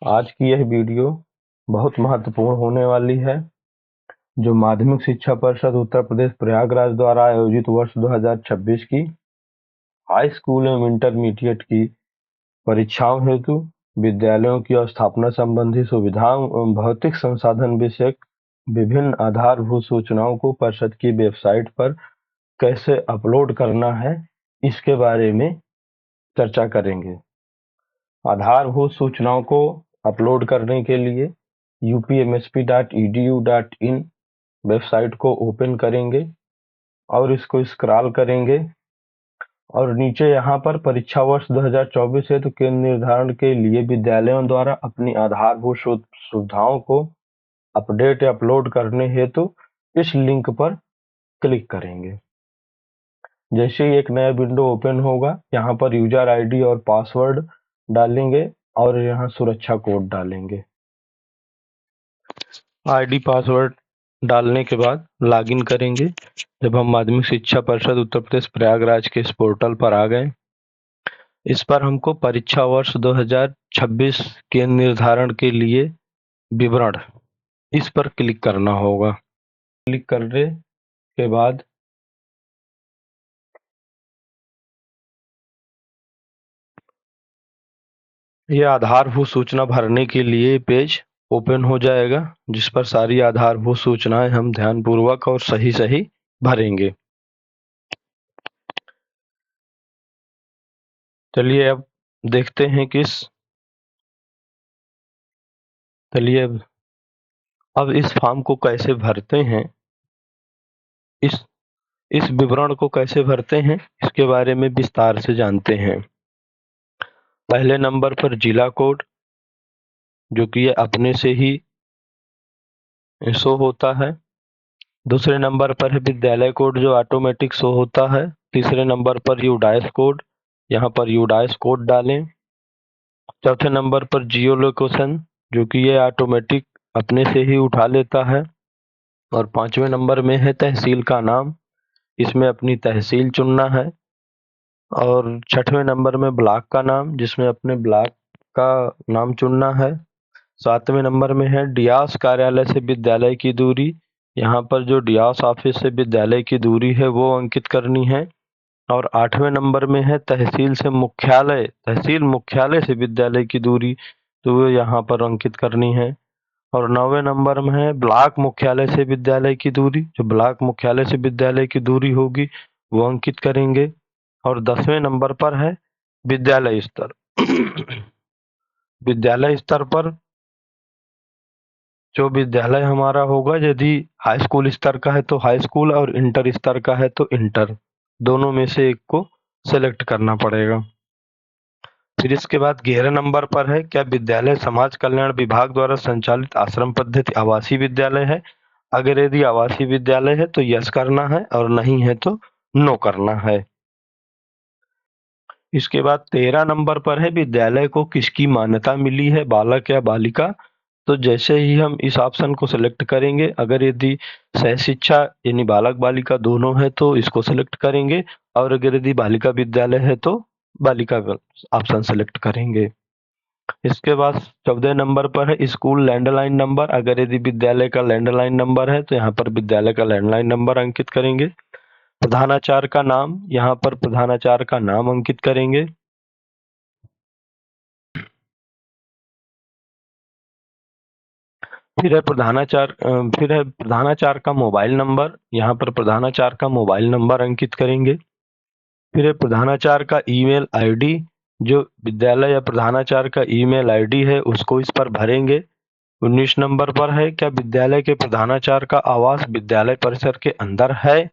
आज की यह वीडियो बहुत महत्वपूर्ण होने वाली है, जो माध्यमिक शिक्षा परिषद उत्तर प्रदेश प्रयागराज द्वारा आयोजित वर्ष 2026 की हाई स्कूल एवं इंटरमीडिएट की परीक्षाओं हेतु विद्यालयों की स्थापना संबंधी सुविधाओं एवं भौतिक संसाधन विषयक विभिन्न आधारभूत सूचनाओं को परिषद की वेबसाइट पर कैसे अपलोड करना है, इसके बारे में चर्चा करेंगे। आधारभूत सूचनाओं को अपलोड करने के लिए upmsp.edu.in वेबसाइट को ओपन करेंगे और इसको स्क्रॉल करेंगे और नीचे यहाँ पर परीक्षा वर्ष 2024 हेतु केंद्र निर्धारण के लिए विद्यालयों द्वारा अपनी आधारभूत सुविधाओं को अपडेट या अपलोड करने हेतु इस लिंक पर क्लिक करेंगे। जैसे ही एक नया विंडो ओपन होगा, यहाँ पर यूजर आईडी और पासवर्ड डालेंगे और यहाँ सुरक्षा कोड डालेंगे। आईडी पासवर्ड डालने के बाद लॉगिन करेंगे। जब हम माध्यमिक शिक्षा परिषद उत्तर प्रदेश प्रयागराज के इस पोर्टल पर आ गए, इस पर हमको परीक्षा वर्ष 2026 के निर्धारण के लिए विवरण, इस पर क्लिक करना होगा। क्लिक करने के बाद यह आधारभूत सूचना भरने के लिए पेज ओपन हो जाएगा, जिस पर सारी आधारभूत सूचनाएं हम ध्यानपूर्वक और सही भरेंगे। चलिए अब देखते हैं अब इस फॉर्म को कैसे भरते हैं, इस विवरण को कैसे भरते हैं, इसके बारे में विस्तार से जानते हैं। पहले नंबर पर जिला कोड, जो कि ये अपने से ही शो होता है। दूसरे नंबर पर है विद्यालय कोड, जो ऑटोमेटिक शो होता है। तीसरे नंबर पर यूडाइस कोड, यहाँ पर यूडाइस कोड डालें। चौथे नंबर पर जियो लोकेशन, जो कि ये ऑटोमेटिक अपने से ही उठा लेता है। और पांचवें नंबर में है तहसील का नाम, इसमें अपनी तहसील चुनना है। और छठवें नंबर में ब्लॉक का नाम, जिसमें अपने ब्लॉक का नाम चुनना है। सातवें नंबर में है डियास कार्यालय से विद्यालय की दूरी, यहाँ पर जो डियास ऑफिस से विद्यालय की दूरी है वो अंकित करनी है। और आठवें नंबर में है तहसील मुख्यालय से विद्यालय की दूरी, तो वो यहाँ पर अंकित करनी है। और 9वें नंबर में है ब्लॉक मुख्यालय से विद्यालय की दूरी, जो ब्लॉक मुख्यालय से विद्यालय की दूरी होगी वो अंकित करेंगे। और 10वें नंबर पर है विद्यालय स्तर विद्यालय स्तर पर जो विद्यालय हमारा होगा, यदि हाई स्कूल स्तर का है तो हाई स्कूल और इंटर स्तर का है तो इंटर, दोनों में से एक को सेलेक्ट करना पड़ेगा। फिर इसके बाद 11 नंबर पर है क्या विद्यालय समाज कल्याण विभाग द्वारा संचालित आश्रम पद्धति आवासीय विद्यालय है। अगर यदि आवासीय विद्यालय है तो यस करना है और नहीं है तो नो करना है। इसके बाद 13 नंबर पर है विद्यालय को किसकी मान्यता मिली है, बालक या बालिका। तो जैसे ही हम इस ऑप्शन को सिलेक्ट करेंगे, अगर यदि सह शिक्षा यानी बालक बालिका दोनों है तो इसको सिलेक्ट करेंगे, और अगर यदि बालिका विद्यालय है तो बालिका ऑप्शन सिलेक्ट करेंगे। इसके बाद 14 नंबर पर है स्कूल लैंडलाइन नंबर। अगर यदि विद्यालय का लैंडलाइन नंबर है तो यहाँ पर विद्यालय का लैंडलाइन नंबर अंकित करेंगे। प्रधानाचार्य का नाम, यहाँ पर प्रधानाचार्य का नाम अंकित करेंगे। फिर है प्रधानाचार्य का मोबाइल नंबर, यहाँ पर प्रधानाचार्य का मोबाइल नंबर अंकित करेंगे। फिर है प्रधानाचार्य का ईमेल आईडी, जो विद्यालय या प्रधानाचार्य का ईमेल आईडी है उसको इस पर भरेंगे। 19 नंबर पर है क्या विद्यालय के प्रधानाचार्य का आवास विद्यालय परिसर के अंदर है।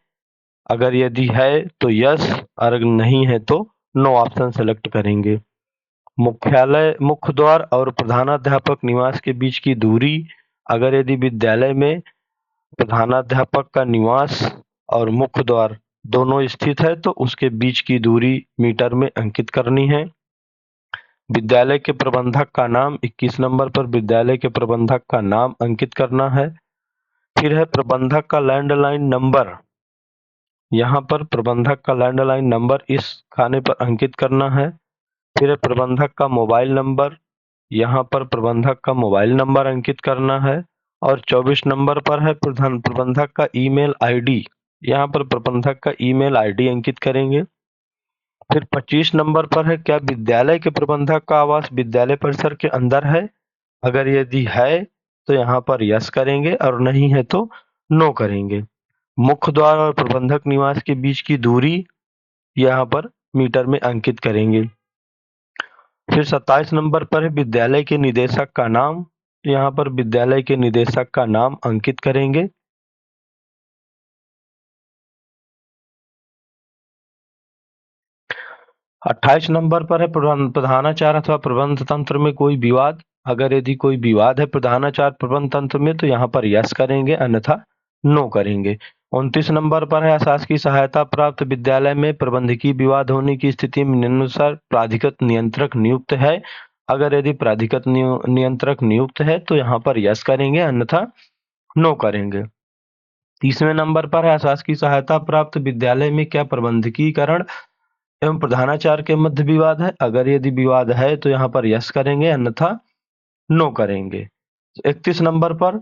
अगर यदि है तो यस, और नहीं है तो नो ऑप्शन सेलेक्ट करेंगे। मुख्य द्वार और प्रधानाध्यापक निवास के बीच की दूरी, अगर यदि विद्यालय में प्रधानाध्यापक का निवास और मुख्य द्वार दोनों स्थित है तो उसके बीच की दूरी मीटर में अंकित करनी है। विद्यालय के प्रबंधक का नाम, 21 नंबर पर विद्यालय के प्रबंधक का नाम अंकित करना है। फिर है प्रबंधक का लैंडलाइन नंबर, यहाँ पर प्रबंधक का लैंडलाइन नंबर इस खाने पर अंकित करना है। फिर है प्रबंधक का मोबाइल नंबर, यहाँ पर प्रबंधक का मोबाइल नंबर अंकित करना है और 24 नंबर पर है प्रबंधक का ईमेल आईडी। यहाँ पर प्रबंधक का ईमेल आईडी अंकित करेंगे। फिर 25 नंबर पर है, क्या विद्यालय के प्रबंधक का आवास विद्यालय परिसर के अंदर है? अगर यदि है तो यहाँ पर यस करेंगे और नहीं है तो नो करेंगे। मुख्य द्वार और प्रबंधक निवास के बीच की दूरी यहाँ पर मीटर में अंकित करेंगे। फिर 27 नंबर पर है विद्यालय के निदेशक का नाम। यहाँ पर विद्यालय के निदेशक का नाम अंकित करेंगे। 28 नंबर पर है प्रधानाचार्य अथवा प्रबंध तंत्र में कोई विवाद। अगर यदि कोई विवाद है प्रधानाचार्य प्रबंध तंत्र में तो यहाँ पर यस करेंगे, अन्यथा नो करेंगे। 29 नंबर पर है अशासकीय सहायता प्राप्त विद्यालय में प्रबंधकीय विवाद होने की स्थिति में निम्नानुसार प्राधिकृत नियंत्रक नियुक्त है। अगर यदि प्राधिकृत नियंत्रक नियुक्त है तो यहाँ पर यस करेंगे, अन्यथा नो करेंगे। 30वें नंबर पर है अशासकीय सहायता प्राप्त विद्यालय में क्या प्रबंधकीकरण एवं प्रधानाचार्य के मध्य विवाद है। अगर यदि विवाद है तो यहाँ पर यस करेंगे, अन्यथा नो करेंगे। 31 नंबर पर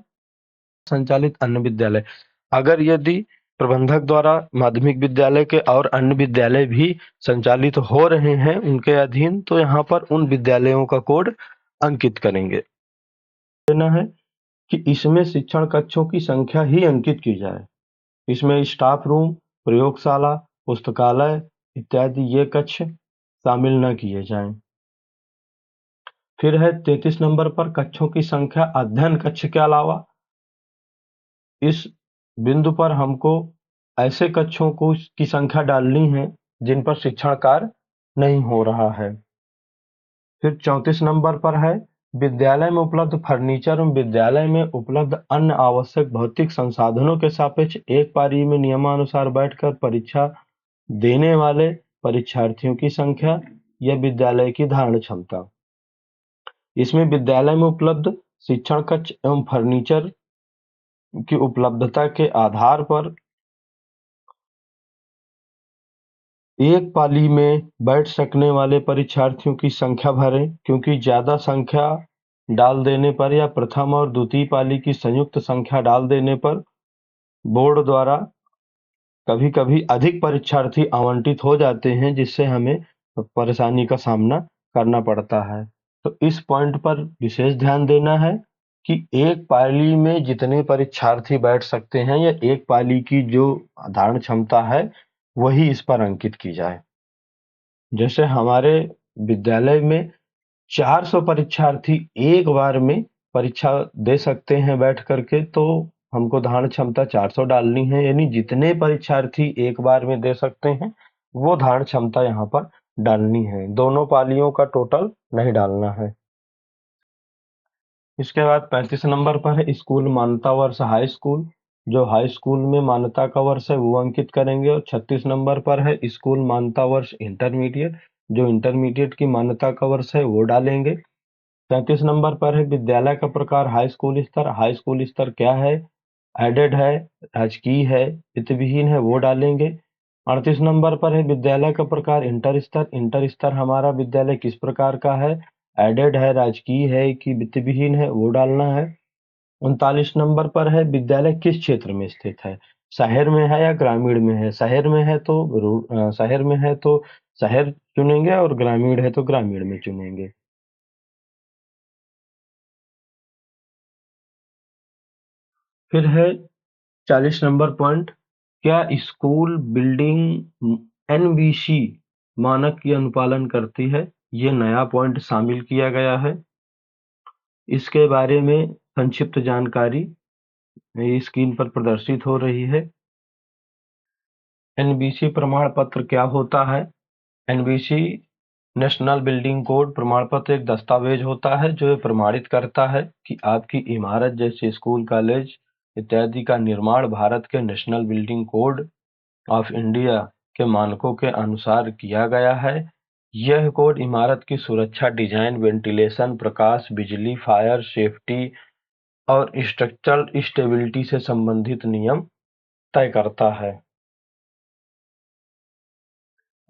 संचालित अन्य विद्यालय, अगर यदि प्रबंधक द्वारा माध्यमिक विद्यालय के और अन्य विद्यालय भी संचालित हो रहे हैं उनके अधीन, तो यहाँ पर उन विद्यालयों का कोड अंकित करेंगे। देना है कि इसमें शिक्षण कक्षों की संख्या ही अंकित की जाए। इसमें स्टाफ रूम, प्रयोगशाला, पुस्तकालय इत्यादि ये कक्ष शामिल न किए जाएं। फिर है 33 नंबर पर कक्षों की संख्या अध्ययन कक्ष के अलावा। इस बिंदु पर हमको ऐसे कक्षों को की संख्या डालनी है जिन पर शिक्षण कार्य नहीं हो रहा है। फिर 34 नंबर पर है विद्यालय में उपलब्ध फर्नीचर एवं विद्यालय में उपलब्ध अन्य आवश्यक भौतिक संसाधनों के सापेक्ष एक पारी में नियमानुसार बैठकर परीक्षा देने वाले परीक्षार्थियों की संख्या या विद्यालय की धारण क्षमता। इसमें विद्यालय में उपलब्ध शिक्षण कक्ष एवं फर्नीचर की उपलब्धता के आधार पर एक पाली में बैठ सकने वाले परीक्षार्थियों की संख्या भरें, क्योंकि ज्यादा संख्या डाल देने पर या प्रथम और द्वितीय पाली की संयुक्त संख्या डाल देने पर बोर्ड द्वारा कभी-कभी अधिक परीक्षार्थी आवंटित हो जाते हैं, जिससे हमें परेशानी का सामना करना पड़ता है। तो इस पॉइंट पर विशेष ध्यान देना है कि एक पाली में जितने परीक्षार्थी बैठ सकते हैं या एक पाली की जो धारण क्षमता है वही इस पर अंकित की जाए। जैसे हमारे विद्यालय में 400 परीक्षार्थी एक बार में परीक्षा दे सकते हैं बैठ करके, तो हमको धारण क्षमता 400 डालनी है, यानी जितने परीक्षार्थी एक बार में दे सकते हैं वो धारण क्षमता यहाँ पर डालनी है। दोनों पालियों का टोटल नहीं डालना है। इसके बाद 35 नंबर पर है स्कूल मान्यता वर्ष हाई स्कूल। जो हाई स्कूल में मान्यता का वर्ष है वो अंकित करेंगे। और 36 नंबर पर है स्कूल मान्यता वर्ष इंटरमीडिएट। जो इंटरमीडिएट की मान्यता का वर्ष है वो डालेंगे। 35 नंबर पर है विद्यालय का प्रकार हाई स्कूल स्तर। हाई स्कूल स्तर क्या है? एडेड है, राजकीय है, वित्तविहीन है, वो डालेंगे। 38 नंबर पर है विद्यालय का प्रकार इंटर स्तर। इंटर स्तर हमारा विद्यालय किस प्रकार का है? एडेड है, राजकीय है कि वित्तविहीन है, वो डालना है। 39 नंबर पर है विद्यालय किस क्षेत्र में स्थित है? शहर में है या ग्रामीण में है? शहर में है तो शहर चुनेंगे और ग्रामीण है तो ग्रामीण में चुनेंगे। फिर है 40 नंबर पॉइंट, क्या स्कूल बिल्डिंग एनबीसी मानक की अनुपालन करती है? ये नया पॉइंट शामिल किया गया है। इसके बारे में संक्षिप्त जानकारी स्क्रीन पर प्रदर्शित हो रही है। एनबीसी प्रमाण पत्र क्या होता है? एनबीसी नेशनल बिल्डिंग कोड प्रमाण पत्र एक दस्तावेज होता है जो ये प्रमाणित करता है कि आपकी इमारत जैसे स्कूल, कॉलेज इत्यादि का निर्माण भारत के national building code of India के मानकों के अनुसार किया गया है। यह कोड इमारत की सुरक्षा, डिजाइन, वेंटिलेशन, प्रकाश, बिजली, फायर सेफ्टी और स्ट्रक्चरल स्टेबिलिटी से संबंधित नियम तय करता है।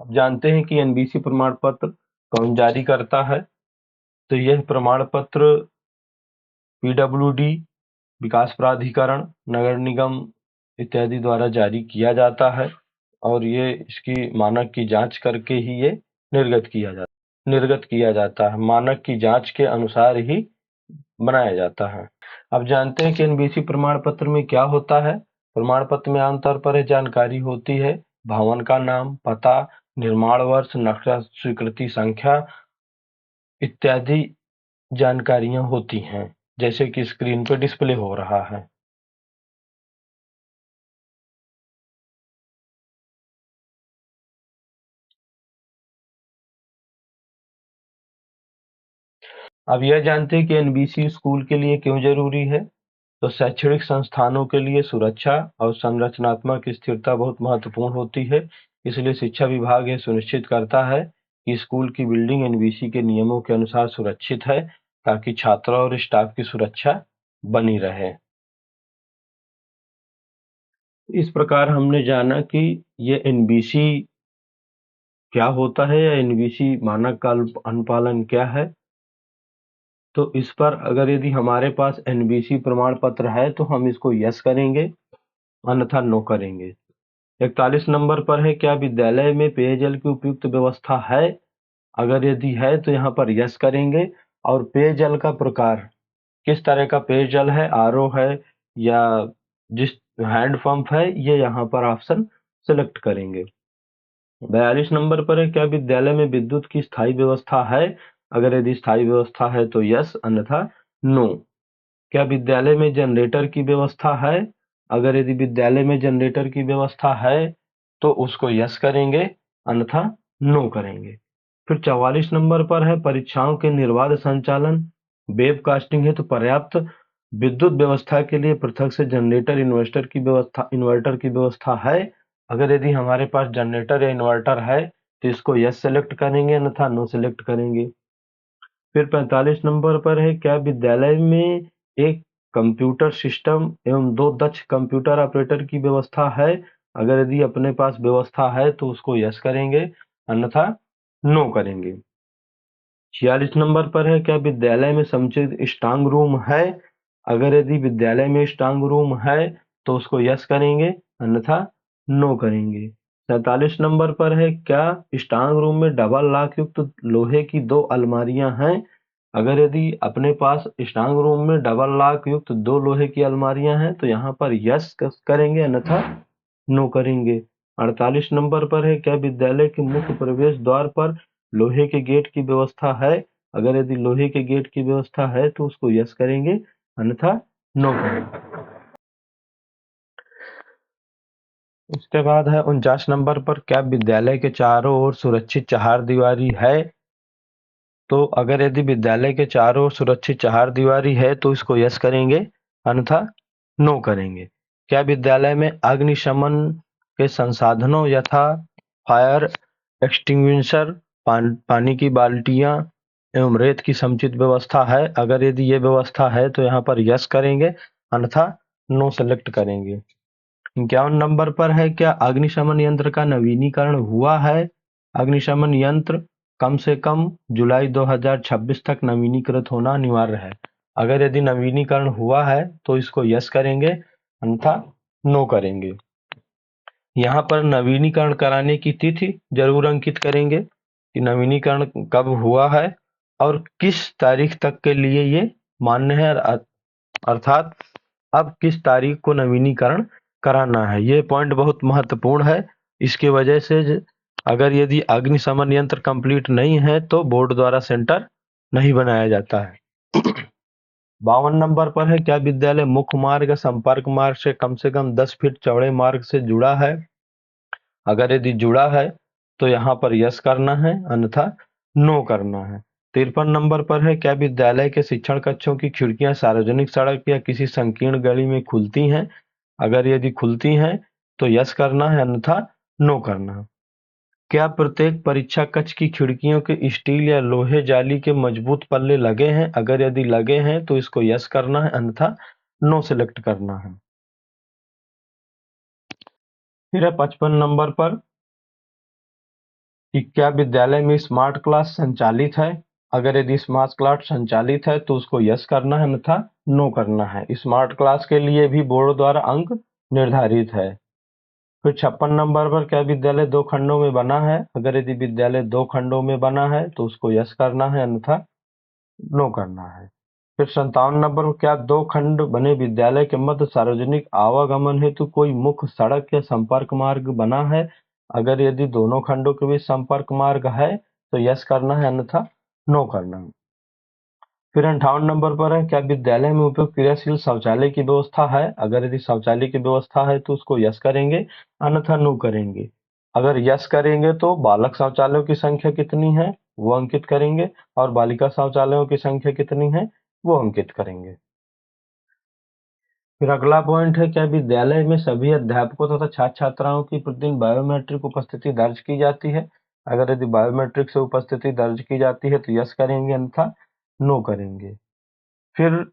अब जानते हैं कि एनबीसी प्रमाण पत्र कौन जारी करता है। तो यह प्रमाण पत्र पीडब्ल्यूडी, विकास प्राधिकरण, नगर निगम इत्यादि द्वारा जारी किया जाता है और ये इसकी मानक की जांच करके ही ये निर्गत किया जाता है। मानक की जांच के अनुसार ही बनाया जाता है। अब जानते हैं कि एनबीसी प्रमाण पत्र में क्या होता है। प्रमाण पत्र में आमतौर पर जानकारी होती है भवन का नाम, पता, निर्माण वर्ष, नक्शा स्वीकृति संख्या इत्यादि जानकारियां होती हैं, जैसे कि स्क्रीन पर डिस्प्ले हो रहा है। अब यह जानते हैं कि एनबीसी स्कूल के लिए क्यों जरूरी है। तो शैक्षणिक संस्थानों के लिए सुरक्षा और संरचनात्मक स्थिरता बहुत महत्वपूर्ण होती है। इसलिए शिक्षा विभाग यह सुनिश्चित करता है कि स्कूल की बिल्डिंग एनबीसी के नियमों के अनुसार सुरक्षित है, ताकि छात्रों और स्टाफ की सुरक्षा बनी रहे। इस प्रकार हमने जाना कि ये एनबीसी क्या होता है या एनबीसी मानक का अनुपालन क्या है। तो इस पर अगर यदि हमारे पास एनबीसी प्रमाण पत्र है तो हम इसको यस करेंगे, अन्यथा नो करेंगे। 41 नंबर पर है, क्या विद्यालय में पेयजल की उपयुक्त व्यवस्था है। अगर यदि है तो यहाँ पर यस करेंगे। और पेयजल का प्रकार किस तरह का पेयजल है, आरओ है या जिस हैंड पंप है, ये यहाँ पर ऑप्शन सेलेक्ट करेंगे। 42 नंबर पर है, क्या विद्यालय में विद्युत की स्थायी व्यवस्था है। अगर यदि स्थायी व्यवस्था है तो यस, अन्यथा नो। क्या विद्यालय में जनरेटर की व्यवस्था है। अगर यदि विद्यालय में जनरेटर की व्यवस्था है तो उसको यस करेंगे, अन्यथा नो करेंगे। फिर 44 नंबर पर है, परीक्षाओं के निर्बाध संचालन वेबकास्टिंग है तो पर्याप्त विद्युत व्यवस्था के लिए पृथक से जनरेटर इन्वर्टर की व्यवस्था है। अगर यदि हमारे पास जनरेटर या इन्वर्टर है तो इसको यस सेलेक्ट करेंगे, अन्यथा नो सेलेक्ट करेंगे। फिर 45 नंबर पर है, क्या विद्यालय में एक कंप्यूटर सिस्टम एवं 2 दक्ष कंप्यूटर ऑपरेटर की व्यवस्था है। अगर यदि अपने पास व्यवस्था है तो उसको यस करेंगे, अन्यथा नो करेंगे। 46 नंबर पर है, क्या विद्यालय में समुचित स्ट्रांग रूम है। अगर यदि विद्यालय में स्ट्रांग रूम है तो उसको यस करेंगे, अन्यथा नो करेंगे। 47 नंबर पर है, क्या स्ट्रांग रूम में डबल लॉक युक्त लोहे की 2 अलमारियां हैं। अगर यदि अपने पास स्ट्रांग रूम में डबल लॉक युक्त 2 लोहे की अलमारियां हैं तो यहाँ पर यस करेंगे, अन्यथा नो करेंगे। 48 नंबर पर है, क्या विद्यालय के मुख्य प्रवेश द्वार पर लोहे के गेट की व्यवस्था है। अगर यदि लोहे के गेट की व्यवस्था है तो उसको यस करेंगे, अन्यथा नो करेंगे। उसके बाद है 49 नंबर पर, क्या विद्यालय के चारों ओर सुरक्षित चहारदीवारी है। तो अगर यदि विद्यालय के चारों ओर सुरक्षित चहारदीवारी है तो इसको यस करेंगे, अन्यथा नो करेंगे। क्या विद्यालय में अग्निशमन के संसाधनों यथा फायर एक्सटिंग्विशर, पानी की बाल्टियां एवं रेत की समुचित व्यवस्था है। अगर यदि ये व्यवस्था है तो यहाँ पर यस करेंगे, अन्यथा नो सेलेक्ट करेंगे। 51 नंबर पर है, क्या अग्निशमन यंत्र का नवीनीकरण हुआ है। अग्निशमन यंत्र कम से कम जुलाई 2026 तक नवीनीकृत होना अनिवार्य है। अगर यदि नवीनीकरण हुआ है तो इसको यस करेंगे, अन्यथा नो करेंगे। यहाँ पर नवीनीकरण कराने की तिथि जरूर अंकित करेंगे कि नवीनीकरण कब हुआ है और किस तारीख तक के लिए ये मान्य है, अर्थात अब किस तारीख को नवीनीकरण कराना है। ये पॉइंट बहुत महत्वपूर्ण है। इसकी वजह से अगर यदि अग्निशमन यंत्र कंप्लीट नहीं है तो बोर्ड द्वारा सेंटर नहीं बनाया जाता है। 52 नंबर पर है, क्या विद्यालय मुख्य मार्ग संपर्क मार्ग से कम 10 फीट चौड़े मार्ग से जुड़ा है। अगर यदि जुड़ा है तो यहाँ पर यस करना है, अन्यथा नो करना है। 53 नंबर पर है, क्या विद्यालय के शिक्षण कक्षों की खिड़कियां सार्वजनिक सड़क या किसी संकीर्ण गली में खुलती हैं। अगर यदि खुलती हैं तो यस करना है, अन्यथा नो करना है। क्या प्रत्येक परीक्षा कक्ष की खिड़कियों के स्टील या लोहे जाली के मजबूत पल्ले लगे हैं। अगर यदि लगे हैं तो इसको यस करना है, अन्यथा नो सेलेक्ट करना है। फिर है 55 नंबर पर कि क्या विद्यालय में स्मार्ट क्लास संचालित है। अगर यदि स्मार्ट क्लास संचालित है तो उसको यस करना है, अन्यथा नो करना है। स्मार्ट क्लास के लिए भी बोर्ड द्वारा अंक निर्धारित है। फिर 56 नंबर पर, क्या विद्यालय 2 खंडों में बना है? अगर यदि विद्यालय 2 खंडों में बना है तो उसको यस करना है, अन्यथा नो करना है। फिर 57 नंबर पर, क्या 2 खंड बने विद्यालय के मध्य सार्वजनिक आवागमन हेतु कोई मुख्य सड़क या संपर्क मार्ग बना है? अगर यदि दोनों खंडों के बीच संपर्क मार्ग है तो यस करना है, अन्यथा नो करना है। फिर 58 नंबर पर है, क्या विद्यालय में उपयोग क्रियाशील शौचालय की व्यवस्था है? अगर यदि शौचालय की व्यवस्था है तो उसको यस करेंगे, अन्यथा नो करेंगे। अगर यस करेंगे तो बालक शौचालयों की संख्या कितनी है वो अंकित करेंगे, और बालिका शौचालयों की संख्या कितनी है वो अंकित करेंगे। फिर अगला पॉइंट है, क्या विद्यालय में सभी अध्यापकों तथा छात्र छात्राओं की प्रतिदिन बायोमेट्रिक उपस्थिति दर्ज की जाती है? अगर यदि बायोमेट्रिक से उपस्थिति दर्ज की जाती है तो यस करेंगे, अन्यथा नो करेंगे। फिर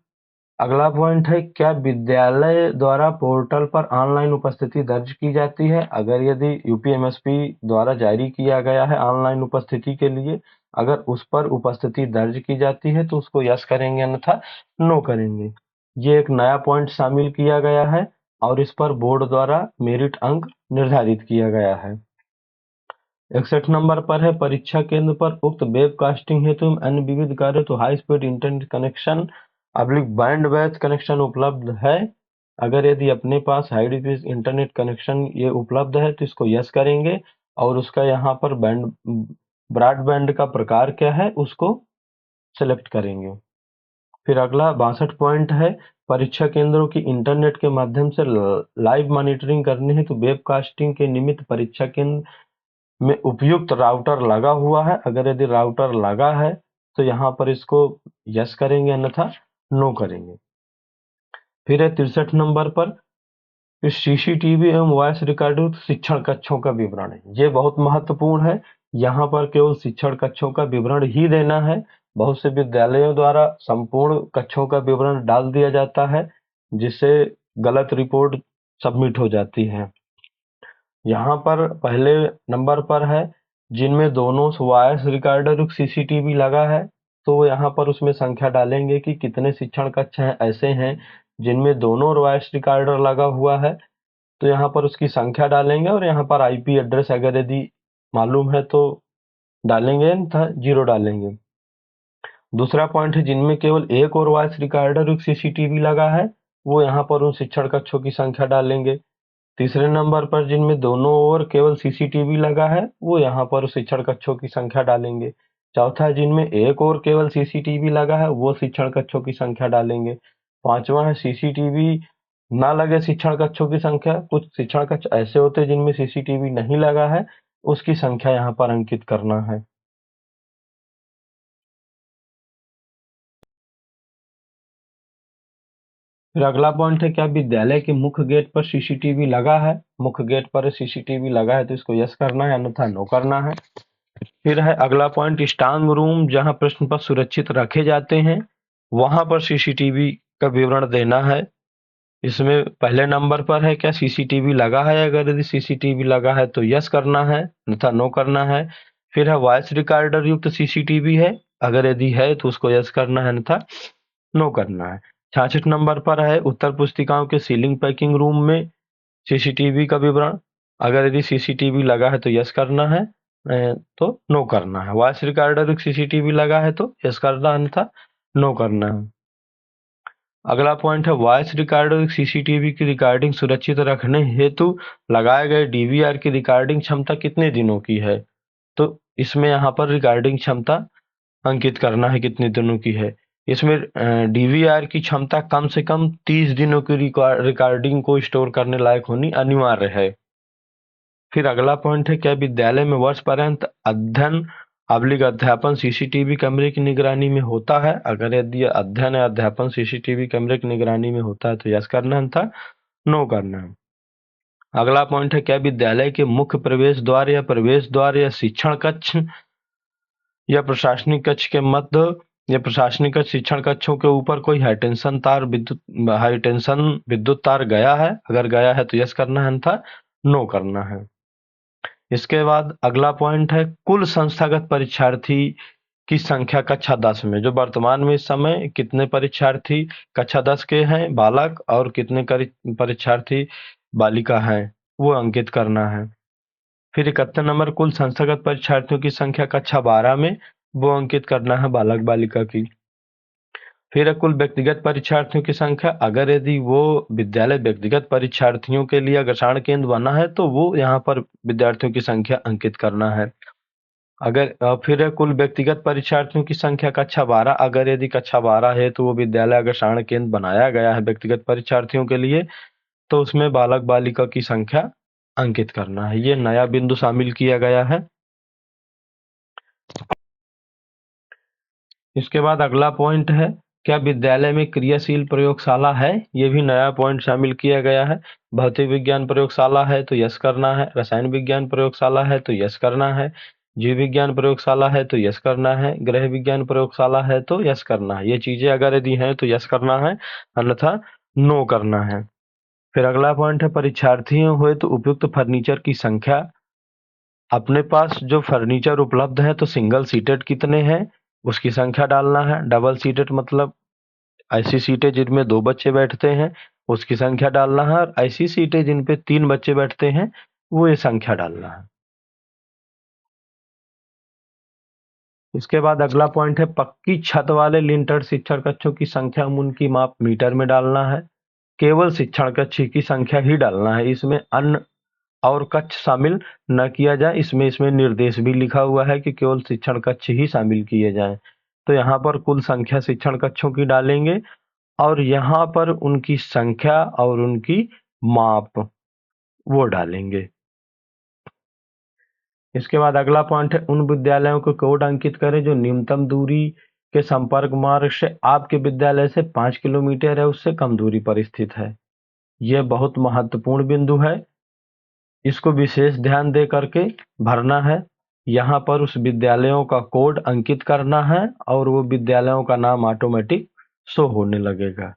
अगला पॉइंट है, क्या विद्यालय द्वारा पोर्टल पर ऑनलाइन उपस्थिति दर्ज की जाती है? अगर यदि यूपीएमएसपी द्वारा जारी किया गया है ऑनलाइन उपस्थिति के लिए, अगर उस पर उपस्थिति दर्ज की जाती है तो उसको यस करेंगे, अन्यथा नो करेंगे। ये एक नया पॉइंट शामिल किया गया है और इस पर बोर्ड द्वारा मेरिट अंक निर्धारित किया गया है। 61 नंबर पर है, परीक्षा केंद्र पर उक्त वेबकास्टिंग हेतु अन्य विविध कार्य तो high speed internet connection bandwidth connection उपलब्ध है? अगर यदि अपने पास हाई स्पीड इंटरनेट कनेक्शन ये उपलब्ध है तो इसको यस करेंगे, और उसका यहाँ पर ब्रॉडबैंड का प्रकार क्या है उसको सेलेक्ट करेंगे। फिर अगला 62 पॉइंट है, परीक्षा केंद्रों की इंटरनेट के माध्यम से लाइव मॉनिटरिंग करने हेतु वेबकास्टिंग के निमित्त परीक्षा केंद्र में उपयुक्त राउटर लगा हुआ है? अगर यदि राउटर लगा है तो यहाँ पर इसको यस करेंगे, अन्यथा नो करेंगे। फिर है 63 नंबर पर, सीसीटीवी एवं वॉइस रिकॉर्डिंग शिक्षण कक्षों का विवरण है। ये बहुत महत्वपूर्ण है। यहाँ पर केवल शिक्षण कक्षों का विवरण ही देना है। बहुत से विद्यालयों द्वारा संपूर्ण कक्षों का विवरण डाल दिया जाता है, जिससे गलत रिपोर्ट सबमिट हो जाती है। यहाँ पर पहले नंबर पर है, जिनमें दोनों वॉइस रिकॉर्डर सीसीटीवी लगा है, तो यहाँ पर उसमें संख्या डालेंगे कि कितने शिक्षण कक्ष हैं ऐसे हैं जिनमें दोनों वॉइस रिकॉर्डर लगा हुआ है, तो यहाँ पर उसकी संख्या डालेंगे और यहाँ पर आईपी एड्रेस अगर यदि मालूम है तो डालेंगे, तथा 0 डालेंगे। दूसरा पॉइंट है, जिनमें केवल एक और वॉइस रिकॉर्डर सीसीटीवी लगा है, वो यहाँ पर उन शिक्षण कक्षों की संख्या डालेंगे। तीसरे नंबर पर, जिनमें दोनों ओर केवल सीसीटीवी लगा है, वो यहाँ पर शिक्षण कक्षों की संख्या डालेंगे। चौथा है, जिनमें एक और केवल सीसीटीवी लगा है, वो शिक्षण कक्षों की संख्या डालेंगे। पांचवा है, सीसीटीवी ना लगे शिक्षण कक्षों की संख्या। कुछ शिक्षण कक्ष ऐसे होते हैं जिनमें सीसीटीवी नहीं लगा है, उसकी संख्या यहाँ पर अंकित करना है। फिर अगला पॉइंट है, क्या विद्यालय के मुख्य गेट पर सीसीटीवी लगा है? मुख्य गेट पर सीसीटीवी लगा है तो इसको यस करना है, अन्यथा नो करना है। फिर है अगला पॉइंट, स्ट्रांग रूम जहां प्रश्न पत्र सुरक्षित रखे जाते हैं वहां पर सीसीटीवी का विवरण देना है। इसमें पहले नंबर पर है, क्या सीसीटीवी लगा है? अगर यदि सीसीटीवी लगा है तो यस करना है, अन्यथा नो करना है। फिर है, वॉइस रिकॉर्डर युक्त सीसीटीवी है? अगर यदि है तो उसको यस करना है, अन्यथा नो करना है। 66 नंबर पर है, उत्तर पुस्तिकाओं के सीलिंग पैकिंग रूम में सीसीटीवी का विवरण। अगर यदि सीसीटीवी लगा है तो यस करना है, तो नो करना है। वॉइस रिकॉर्डर सीसीटीवी लगा है तो यस करना है, अन्यथा नो करना है। अगला पॉइंट है, वॉइस रिकॉर्डर सीसीटीवी की रिकॉर्डिंग सुरक्षित रखने हेतु लगाए गए डीवीआर की रिकॉर्डिंग क्षमता कितने दिनों की है? तो इसमें यहाँ पर रिकॉर्डिंग क्षमता अंकित करना है कितने दिनों की है। इसमें डीवीआर की क्षमता कम से कम 30 दिनों की रिकॉर्डिंग को स्टोर करने लायक होनी अनिवार्य है। फिर अगला पॉइंट है, क्या विद्यालय में वर्ष पर्यंत अध्ययन अध्यापन सीसीटीवी कैमरे की निगरानी में होता है? अगर यदि अध्ययन या अध्यापन सीसीटीवी कैमरे की निगरानी में होता है तो यस करना है, था नो करना है। अगला पॉइंट है, क्या विद्यालय के मुख्य प्रवेश द्वार या शिक्षण कक्ष या प्रशासनिक कक्ष के मध्य या प्रशासनिक शिक्षण कक्षों के ऊपर कोई हाई टेंशन विद्युत तार गया है? अगर गया है तो यस करना है, था नो करना है। इसके बाद अगला पॉइंट है, कुल संस्थागत परीक्षार्थी की संख्या कक्षा 10 में, जो वर्तमान में इस समय कितने परीक्षार्थी कक्षा 10 के हैं बालक और कितने परीक्षार्थी बालिका हैं, वो अंकित करना है। फिर 71 नंबर कुल संस्थागत परीक्षार्थियों की संख्या कक्षा 12 में, वो अंकित करना है बालक बालिका की। फिर कुल व्यक्तिगत परीक्षार्थियों की संख्या, अगर यदि वो विद्यालय व्यक्तिगत परीक्षार्थियों के लिए अग्रसारण केंद्र बना है तो वो यहाँ पर विद्यार्थियों की संख्या अंकित करना है। अगर फिर कुल व्यक्तिगत परीक्षार्थियों की संख्या कक्षा 12, अगर यदि कक्षा 12 है तो वो विद्यालय अग्रसारण केंद्र बनाया गया है व्यक्तिगत परीक्षार्थियों के लिए, तो उसमें बालक बालिका की संख्या अंकित करना है। ये नया बिंदु शामिल किया गया है। इसके बाद अगला पॉइंट है, क्या विद्यालय में क्रियाशील प्रयोगशाला है? ये भी नया पॉइंट शामिल किया गया है। भौतिक विज्ञान प्रयोगशाला है तो यस करना है, रसायन विज्ञान प्रयोगशाला है तो यस करना है, जीव विज्ञान प्रयोगशाला है तो यस करना है, गृह विज्ञान प्रयोगशाला है तो यस करना है। ये चीजें अगर यदि हैं तो यस करना है, अन्यथा नो करना है। फिर अगला पॉइंट है, परीक्षार्थियों हुए तो उपयुक्त फर्नीचर की संख्या। अपने पास जो फर्नीचर उपलब्ध है तो सिंगल सीटेड कितने हैं उसकी संख्या डालना है, डबल सीटेड मतलब ऐसी सीटें जिनमें 2 बच्चे बैठते हैं उसकी संख्या डालना है, और ऐसी सीटें जिन पे 3 बच्चे बैठते हैं वो ये संख्या डालना है। इसके बाद अगला पॉइंट है, पक्की छत वाले लिंटर शिक्षण कक्षों की संख्या उनकी माप मीटर में डालना है। केवल शिक्षण कक्ष की संख्या ही डालना है, इसमें अन्य और कक्ष शामिल न किया जाए। इसमें निर्देश भी लिखा हुआ है कि केवल शिक्षण कक्ष ही शामिल किए जाएं। तो यहाँ पर कुल संख्या शिक्षण कक्षों की डालेंगे और यहाँ पर उनकी संख्या और उनकी माप वो डालेंगे। इसके बाद अगला पॉइंट है, उन विद्यालयों को कोड अंकित करें जो न्यूनतम दूरी के संपर्क मार्ग से आपके विद्यालय से 5 किलोमीटर है उससे कम दूरी पर स्थित है। यह बहुत महत्वपूर्ण बिंदु है, इसको विशेष ध्यान दे करके भरना है। यहाँ पर उस विद्यालयों का कोड अंकित करना है और वो विद्यालयों का नाम ऑटोमेटिक शो होने लगेगा।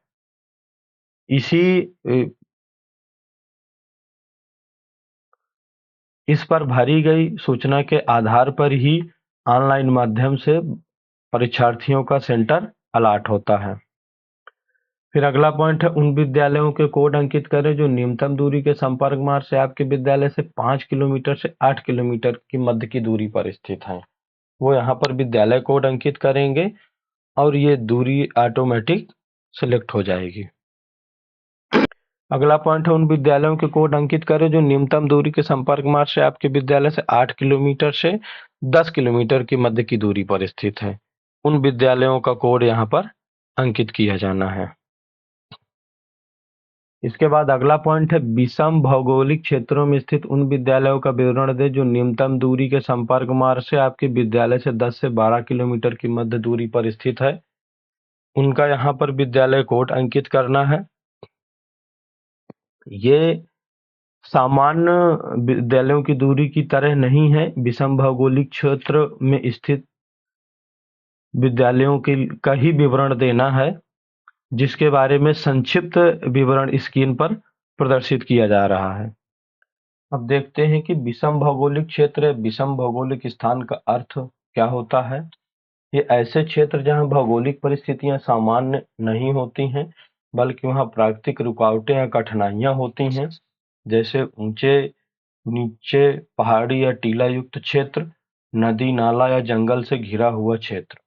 इस पर भरी गई सूचना के आधार पर ही ऑनलाइन माध्यम से परीक्षार्थियों का सेंटर अलॉट होता है। फिर अगला पॉइंट है, उन विद्यालयों के कोड अंकित करें जो न्यूनतम दूरी के संपर्क मार्ग से आपके विद्यालय से 5 किलोमीटर से 8 किलोमीटर की मध्य की दूरी पर स्थित है। वो यहाँ पर विद्यालय कोड अंकित करेंगे और ये दूरी ऑटोमेटिक सिलेक्ट हो जाएगी। अगला पॉइंट है, उन विद्यालयों के कोड अंकित करें जो न्यूनतम दूरी के संपर्क मार्ग से आपके विद्यालय से 8 किलोमीटर से 10 किलोमीटर की मध्य की दूरी पर स्थित है। उन विद्यालयों का कोड यहाँ पर अंकित किया जाना है। इसके बाद अगला पॉइंट है, विषम भौगोलिक क्षेत्रों में स्थित उन विद्यालयों का विवरण दें जो न्यूनतम दूरी के संपर्क मार्ग से आपके विद्यालय से 10 से 12 किलोमीटर की मध्य दूरी पर स्थित है। उनका यहाँ पर विद्यालय कोड अंकित करना है। ये सामान्य विद्यालयों की दूरी की तरह नहीं है, विषम भौगोलिक क्षेत्र में स्थित विद्यालयों का ही विवरण देना है, जिसके बारे में संक्षिप्त विवरण स्क्रीन पर प्रदर्शित किया जा रहा है। अब देखते हैं कि विषम भौगोलिक क्षेत्र, विषम भौगोलिक स्थान का अर्थ क्या होता है। ये ऐसे क्षेत्र जहां भौगोलिक परिस्थितियां सामान्य नहीं होती हैं, बल्कि वहां प्राकृतिक रुकावटें या कठिनाइयां होती हैं, जैसे ऊंचे नीचे पहाड़ी या टीला युक्त क्षेत्र, नदी नाला या जंगल से घिरा हुआ क्षेत्र,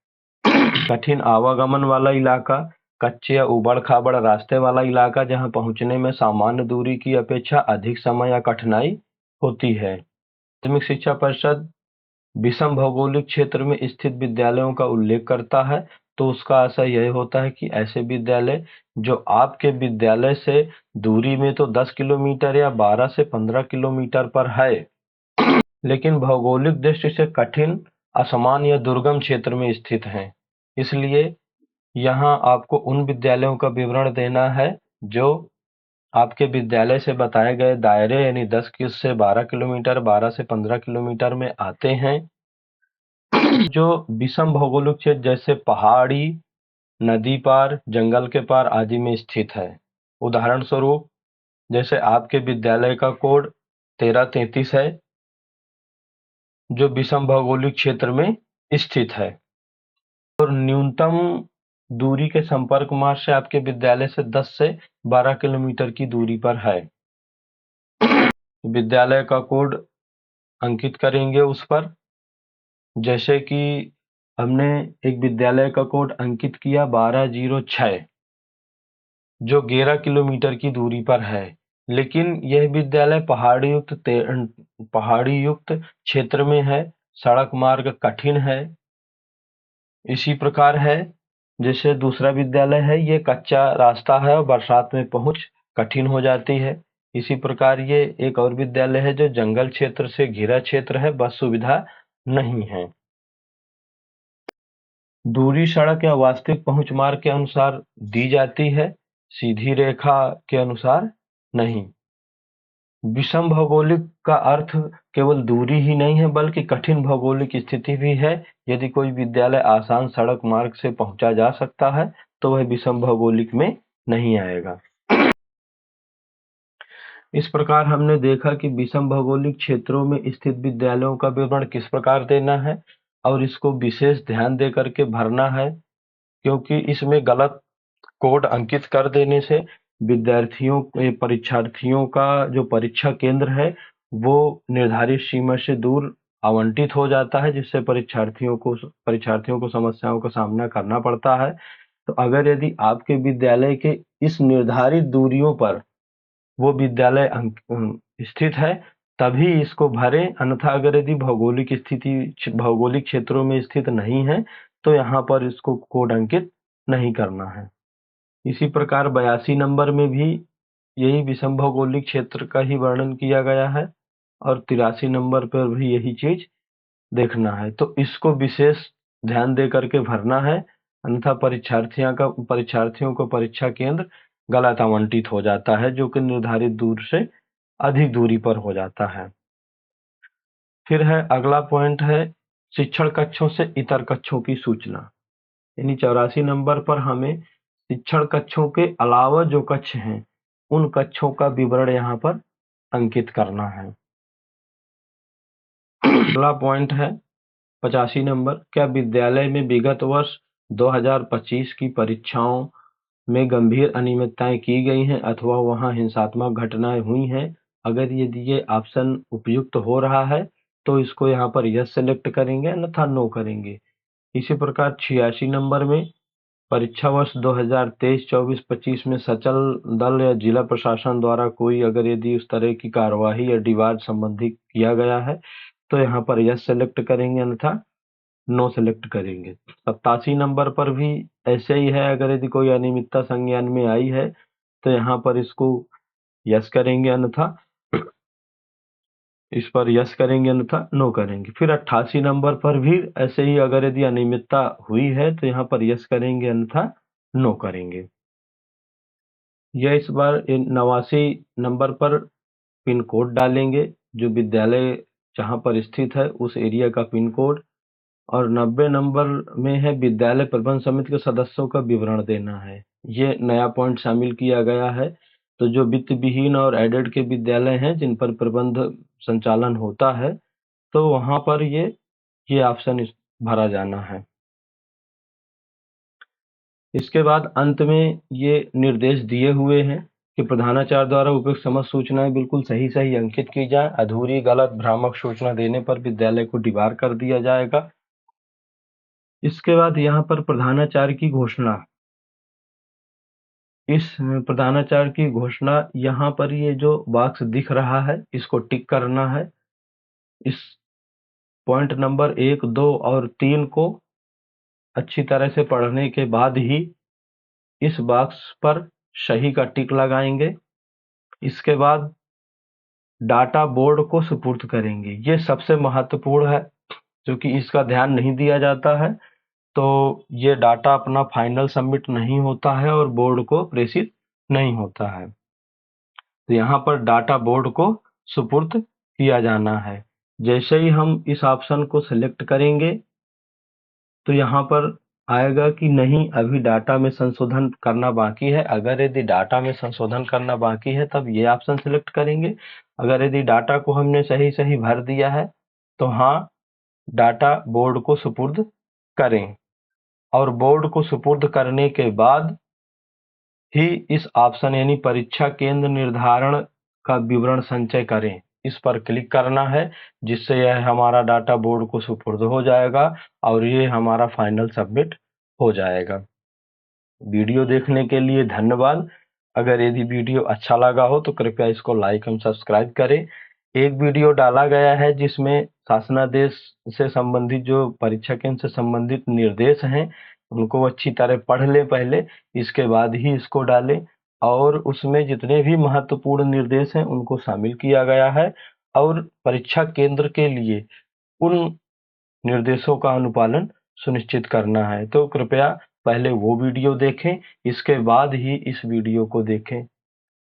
कठिन आवागमन वाला इलाका, कच्चे या उबड़ खाबड़ रास्ते वाला इलाका जहां पहुंचने में सामान्य दूरी की अपेक्षा अधिक समय या कठिनाई होती है। माध्यमिक शिक्षा परिषद विषम भौगोलिक क्षेत्र में स्थित विद्यालयों का उल्लेख करता है, तो उसका आशय यह होता है कि ऐसे विद्यालय जो आपके विद्यालय से दूरी में तो 10 किलोमीटर या 12 से 15 किलोमीटर पर है, लेकिन भौगोलिक दृष्टि से कठिन, असमान या दुर्गम क्षेत्र में स्थित हैं। इसलिए यहाँ आपको उन विद्यालयों का विवरण देना है जो आपके विद्यालय से बताए गए दायरे यानी 10 से 12 किलोमीटर, 12 से 15 किलोमीटर में आते हैं। जो विषम भौगोलिक क्षेत्र जैसे पहाड़ी, नदी पार, जंगल के पार आदि में स्थित है। उदाहरण स्वरूप जैसे आपके विद्यालय का कोड 1333 है जो विषम भौगोलिक क्षेत्र में स्थित है। और न्यूनतम दूरी के संपर्क मार्ग से आपके विद्यालय से 10 से 12 किलोमीटर की दूरी पर है। विद्यालय का कोड अंकित करेंगे उस पर, जैसे कि हमने एक विद्यालय का कोड अंकित किया 1206, जो 11 किलोमीटर की दूरी पर है, लेकिन यह विद्यालय पहाड़ी युक्त क्षेत्र में है, सड़क मार्ग कठिन है। इसी प्रकार है जैसे दूसरा विद्यालय है, ये कच्चा रास्ता है और बरसात में पहुंच कठिन हो जाती है। इसी प्रकार ये एक और विद्यालय है जो जंगल क्षेत्र से घिरा क्षेत्र है, बस सुविधा नहीं है। दूरी सड़क या वास्तविक पहुंच मार्ग के अनुसार दी जाती है, सीधी रेखा के अनुसार नहीं। विषम भौगोलिक का अर्थ केवल दूरी ही नहीं है, बल्कि कठिन भौगोलिक स्थिति भी है। यदि कोई विद्यालय आसान सड़क मार्ग से पहुंचा जा सकता है, तो वह विषम भौगोलिक में नहीं आएगा। इस प्रकार हमने देखा कि विषम भौगोलिक क्षेत्रों में स्थित विद्यालयों का विवरण किस प्रकार देना है और इसको विशेष ध्यान दे करके भरना है, क्योंकि इसमें गलत कोड अंकित कर देने से परीक्षार्थियों का जो परीक्षा केंद्र है वो निर्धारित सीमा से दूर आवंटित हो जाता है, जिससे परीक्षार्थियों को समस्याओं का सामना करना पड़ता है। तो अगर यदि आपके विद्यालय के इस निर्धारित दूरियों पर वो विद्यालय स्थित है, तभी इसको भरें, अन्यथा अगर यदि भौगोलिक क्षेत्रों में स्थित नहीं है तो यहाँ पर इसको कोड अंकित नहीं करना है। इसी प्रकार 82 नंबर में भी यही विषम भौगोलिक क्षेत्र का ही वर्णन किया गया है और 83 नंबर पर भी यही चीज देखना है। तो इसको विशेष ध्यान दे करके भरना है, अन्यथा परीक्षार्थियों को परीक्षा केंद्र गलत आवंटित हो जाता है, जो कि निर्धारित दूर से अधिक दूरी पर हो जाता है। फिर है अगला पॉइंट है शिक्षण कक्षों से इतर कक्षों की सूचना। यानी 84 नंबर पर हमें शिक्षण कक्षों के अलावा जो कक्ष हैं उन कक्षों का विवरण यहाँ पर अंकित करना है। अगला पॉइंट है 85 नंबर, क्या विद्यालय में विगत वर्ष 2025 की परीक्षाओं में गंभीर अनियमितताएं की गई हैं अथवा वहां हिंसात्मक घटनाएं हुई हैं? अगर यदि ये ऑप्शन उपयुक्त हो रहा है तो इसको यहाँ पर यस सेलेक्ट करेंगे, अन्यथा नो करेंगे। इसी प्रकार 86 नंबर में परीक्षा वर्ष 2023-24-25 में सचल दल या जिला प्रशासन द्वारा कोई अगर यदि उस तरह की कार्यवाही या डिवार संबंधी किया गया है तो यहाँ पर यस सेलेक्ट करेंगे, अन्यथा नो सेलेक्ट करेंगे। 87 नंबर पर भी ऐसे ही है, अगर यदि कोई अनियमितता संज्ञान में आई है तो यहाँ पर इसको यस करेंगे, अन्यथा इस पर यस करेंगे, अन्यथा नो करेंगे। फिर 88 नंबर पर भी ऐसे ही अगर यदि अनियमितता हुई है तो यहाँ पर यस करेंगे, अन्यथा नो करेंगे। यह इस बार 89 नंबर पर पिन कोड डालेंगे, जो विद्यालय जहाँ पर स्थित है उस एरिया का पिन कोड, और 90 नंबर में है विद्यालय प्रबंध समिति के सदस्यों का विवरण देना है। ये नया पॉइंट शामिल किया गया है। तो जो वित्त विहीन और एडेड के विद्यालय हैं जिन पर प्रबंध संचालन होता है, तो वहां पर ये ऑप्शन भरा जाना है। इसके बाद अंत में ये निर्देश दिए हुए हैं कि प्रधानाचार्य द्वारा उपयुक्त समस्त सूचनाएं बिल्कुल सही सही अंकित की जाए। अधूरी, गलत, भ्रामक सूचना देने पर विद्यालय को डिबार कर दिया जाएगा। इसके बाद यहाँ पर प्रधानाचार्य की घोषणा, इस प्रधानाचार्य की घोषणा यहाँ पर ये जो बॉक्स दिख रहा है इसको टिक करना है। इस पॉइंट नंबर 1, 2 और 3 को अच्छी तरह से पढ़ने के बाद ही इस बॉक्स पर सही का टिक लगाएंगे। इसके बाद डाटा बोर्ड को सुपुर्द करेंगे। ये सबसे महत्वपूर्ण है, क्योंकि इसका ध्यान नहीं दिया जाता है तो ये डाटा अपना फाइनल सबमिट नहीं होता है और बोर्ड को प्रेषित नहीं होता है। तो यहाँ पर डाटा बोर्ड को सुपुर्द किया जाना है। जैसे ही हम इस ऑप्शन को सिलेक्ट करेंगे तो यहाँ पर आएगा कि नहीं, अभी डाटा में संशोधन करना बाकी है। अगर यदि डाटा में संशोधन करना बाकी है तब ये ऑप्शन सिलेक्ट करेंगे। अगर यदि डाटा को हमने सही सही भर दिया है तो हाँ, डाटा बोर्ड को सुपुर्द करें। और बोर्ड को सुपुर्द करने के बाद ही इस ऑप्शन यानी परीक्षा केंद्र निर्धारण का विवरण संचय करें, इस पर क्लिक करना है, जिससे यह हमारा डाटा बोर्ड को सुपुर्द हो जाएगा और ये हमारा फाइनल सबमिट हो जाएगा। वीडियो देखने के लिए धन्यवाद। अगर यदि वीडियो अच्छा लगा हो तो कृपया इसको लाइक एवं सब्सक्राइब करें। एक वीडियो डाला गया है जिसमें शासनादेश से संबंधित जो परीक्षा केंद्र से संबंधित निर्देश हैं उनको अच्छी तरह पढ़ लें पहले, इसके बाद ही इसको डालें। और उसमें जितने भी महत्वपूर्ण निर्देश हैं उनको शामिल किया गया है और परीक्षा केंद्र के लिए उन निर्देशों का अनुपालन सुनिश्चित करना है। तो कृपया पहले वो वीडियो देखें, इसके बाद ही इस वीडियो को देखें।